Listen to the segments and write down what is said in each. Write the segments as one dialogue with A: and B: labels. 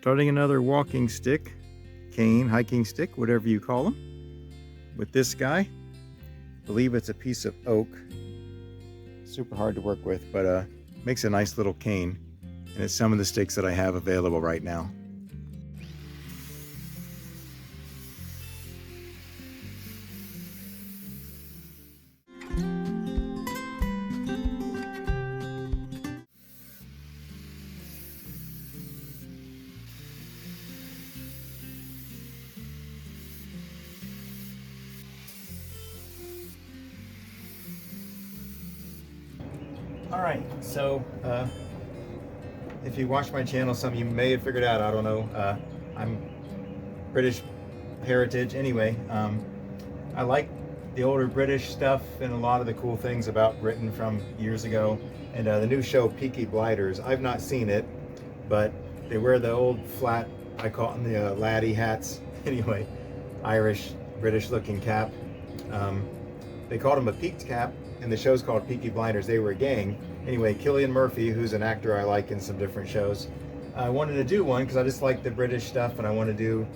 A: Starting another walking stick, cane, hiking stick, whatever you call them, with this guy. I believe it's a piece of oak. Super hard to work with, but makes a nice little cane. And it's some of the sticks that I have available right now. Alright, so if you watch my channel, some of you may have figured out, I don't know, I'm British heritage. Anyway, I like the older British stuff and a lot of the cool things about Britain from years ago. And the new show, Peaky Blinders, I've not seen it, but they wear the old flat, I call them the laddie hats. Anyway, Irish, British looking cap. They called him a peaked cap, and the show's called Peaky Blinders. They were a gang. Anyway, Cillian Murphy, who's an actor I like in some different shows, I wanted to do one because I just like the British stuff and I want to do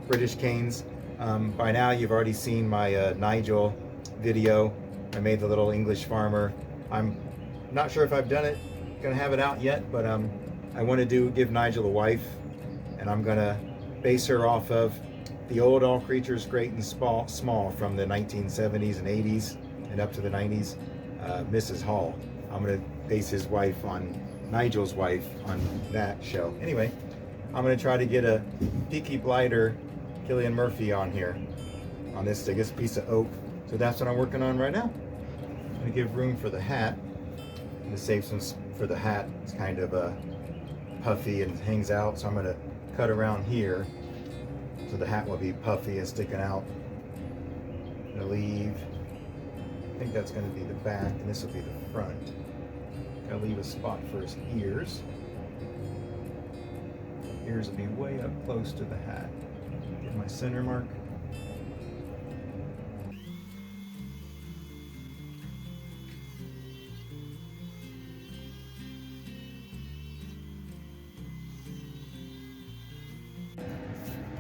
A: British canes. By now you've already seen my Nigel video. I made the little English farmer. I'm not sure if I've done it, gonna have it out yet, but I want to give Nigel a wife, and I'm gonna base her off of the old All Creatures Great and Small from the 1970s and 80s and up to the 90s, Mrs. Hall. I'm gonna base his wife on Nigel's wife on that show. Anyway, I'm gonna try to get a Peaky Blinder Cillian Murphy on here on this, I guess, piece of oak. So that's what I'm working on right now. I'm gonna give room for the hat. I'm gonna save some for the hat. It's kind of puffy and hangs out, so I'm gonna cut around here so the hat will be puffy and sticking out. I'm gonna leave, I think that's gonna be the back and this will be the front. Gonna leave a spot for his ears. Ears will be way up close to the hat. Get my center mark.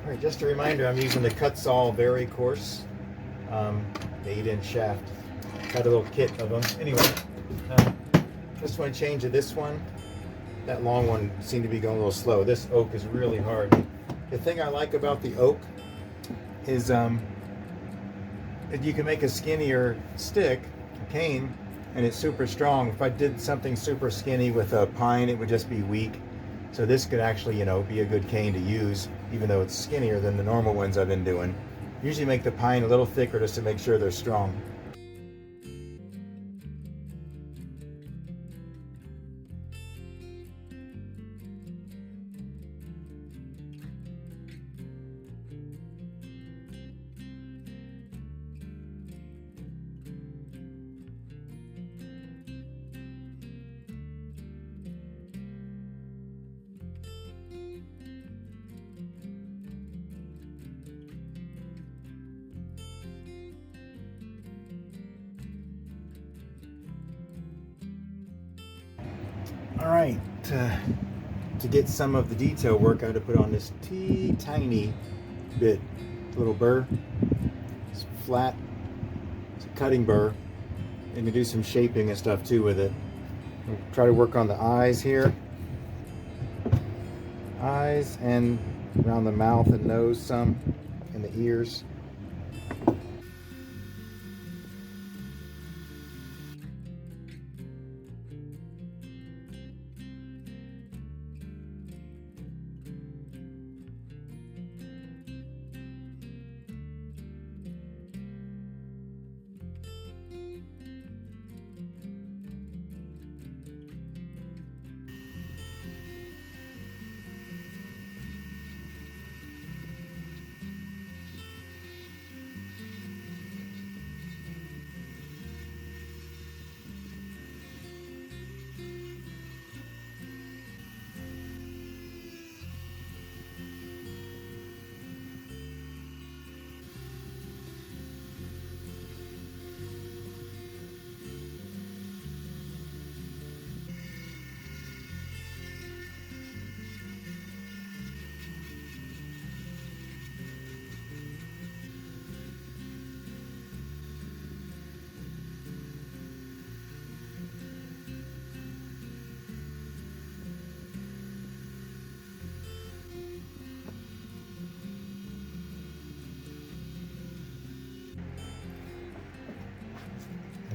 A: All right, just a reminder, I'm using the cut saw very coarse, the 8-inch shaft. Got a little kit of them. Anyway, just want to change to this one. That long one seemed to be going a little slow. This oak is really hard. The thing I like about the oak is you can make a skinnier stick, a cane, and it's super strong. If I did something super skinny with a pine, it would just be weak. So this could actually, be a good cane to use, even though it's skinnier than the normal ones I've been doing. Usually make the pine a little thicker just to make sure they're strong. All right, to get some of the detail work, I had to put on this tiny bit, little burr. It's flat, it's a cutting burr, and to do some shaping and stuff too with it. I'll try to work on the eyes here, eyes, and around the mouth and nose some, and the ears.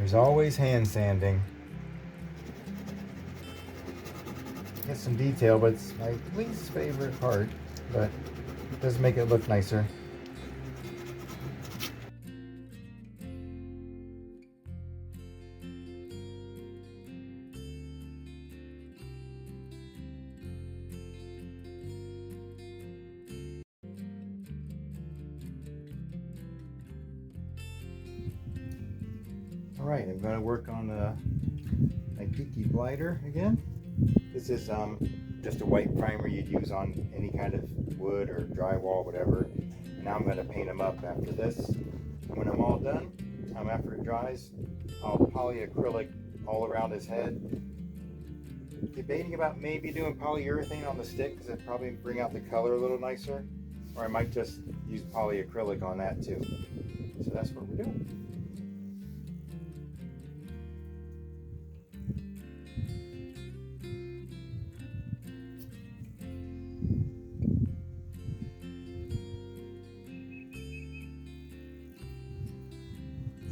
A: There's always hand sanding. Get some detail, but it's my least favorite part, but it does make it look nicer. All right, I'm going to work on my Peaky Blinder again. This is just a white primer you'd use on any kind of wood or drywall, whatever. And now I'm going to paint them up after this. When I'm all done, after it dries, I'll polyacrylic all around his head. Debating about maybe doing polyurethane on the stick because it'd probably bring out the color a little nicer. Or I might just use polyacrylic on that too. So that's what we're doing.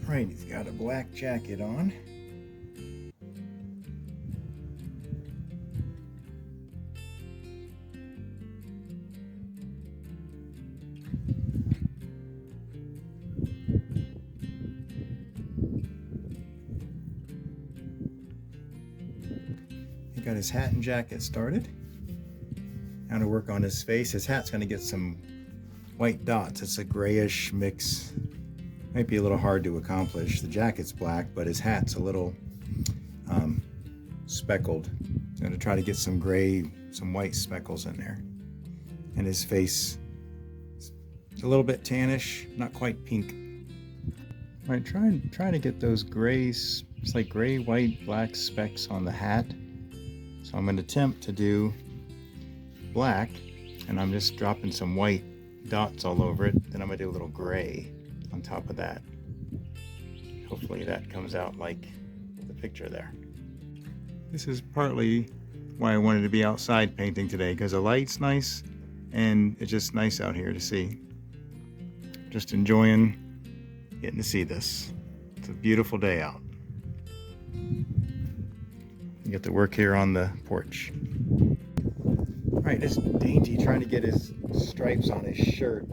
A: Right, he's got a black jacket on. He got his hat and jacket started. Now to work on his face. His hat's going to get some white dots. It's a grayish mix. Might be a little hard to accomplish. The jacket's black, but his hat's a little speckled. I'm going to try to get some gray, some white speckles in there. And his face is a little bit tannish, not quite pink. All right, try to get those grays, it's like gray, white, black specks on the hat. So I'm going to attempt to do black, and I'm just dropping some white dots all over it. Then I'm going to do a little gray on top of that. Hopefully that comes out like the picture there. This is partly why I wanted to be outside painting today, because the light's nice and it's just nice out here to see. Just enjoying getting to see this. It's a beautiful day out. You get to work here on the porch. All right, this Dainty trying to get his stripes on his shirt.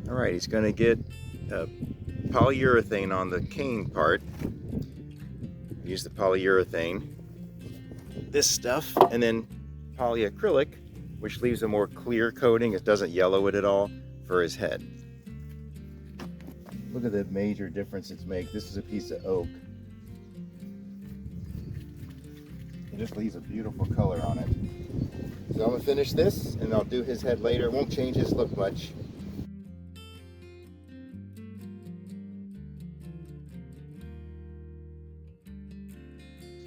A: All right, he's going to get polyurethane on the cane part. Use the polyurethane, this stuff, and then polyacrylic, which leaves a more clear coating. It doesn't yellow it at all for his head. Look at the major difference it's made. This is a piece of oak. It just leaves a beautiful color on it. So I'm going to finish this, and I'll do his head later. It won't change his look much.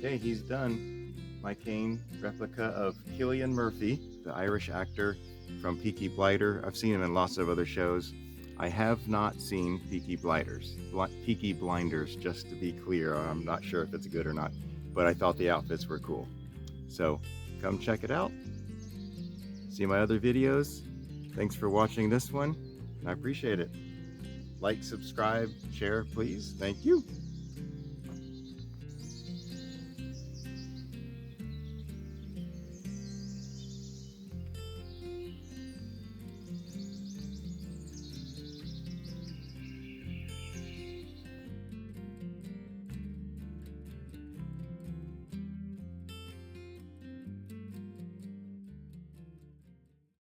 A: Okay, he's done my cane replica of Cillian Murphy, the Irish actor from Peaky Blinders. I've seen him in lots of other shows. I have not seen Peaky Blinders, just to be clear. I'm not sure if it's good or not, but I thought the outfits were cool. So come check it out. See my other videos. Thanks for watching this one, and I appreciate it. Like, subscribe, share, please. Thank you.